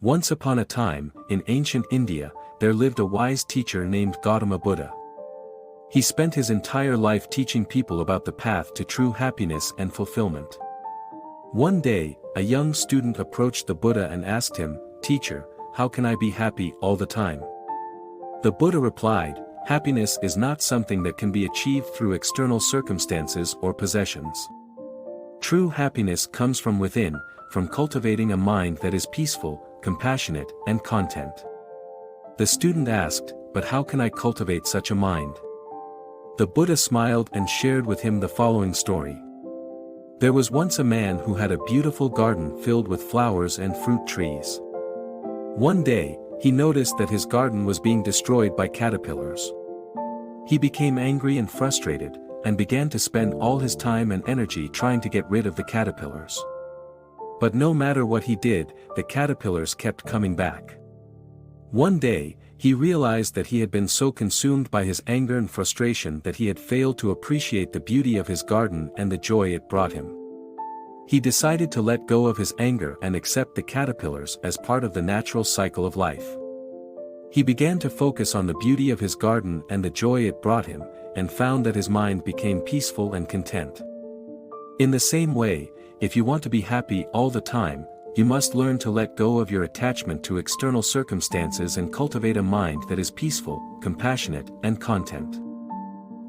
Once upon a time, in ancient India, there lived a wise teacher named Gautama Buddha. He spent his entire life teaching people about the path to true happiness and fulfillment. One day, a young student approached the Buddha and asked him, "Teacher, how can I be happy all the time?" The Buddha replied, "Happiness is not something that can be achieved through external circumstances or possessions. True happiness comes from within, from cultivating a mind that is peaceful, compassionate, and content." The student asked, "But how can I cultivate such a mind?" The Buddha smiled and shared with him the following story. There was once a man who had a beautiful garden filled with flowers and fruit trees. One day, he noticed that his garden was being destroyed by caterpillars. He became angry and frustrated, and began to spend all his time and energy trying to get rid of the caterpillars. But no matter what he did, the caterpillars kept coming back. One day, he realized that he had been so consumed by his anger and frustration that he had failed to appreciate the beauty of his garden and the joy it brought him. He decided to let go of his anger and accept the caterpillars as part of the natural cycle of life. He began to focus on the beauty of his garden and the joy it brought him, and found that his mind became peaceful and content. In the same way, if you want to be happy all the time, you must learn to let go of your attachment to external circumstances and cultivate a mind that is peaceful, compassionate, and content.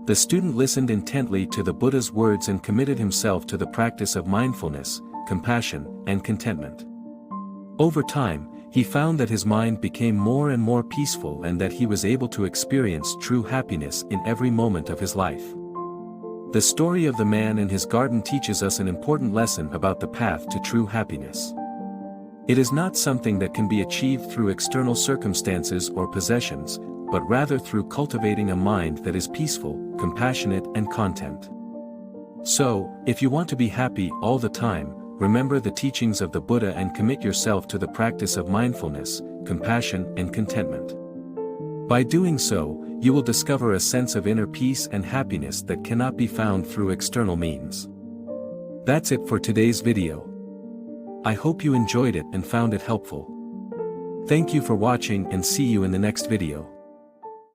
The student listened intently to the Buddha's words and committed himself to the practice of mindfulness, compassion, and contentment. Over time, he found that his mind became more and more peaceful and that he was able to experience true happiness in every moment of his life. The story of the man and his garden teaches us an important lesson about the path to true happiness. It is not something that can be achieved through external circumstances or possessions, but rather through cultivating a mind that is peaceful, compassionate, and content. So, if you want to be happy all the time, remember the teachings of the Buddha and commit yourself to the practice of mindfulness, compassion, and contentment. By doing so, you will discover a sense of inner peace and happiness that cannot be found through external means. That's it for today's video. I hope you enjoyed it and found it helpful. Thank you for watching and see you in the next video.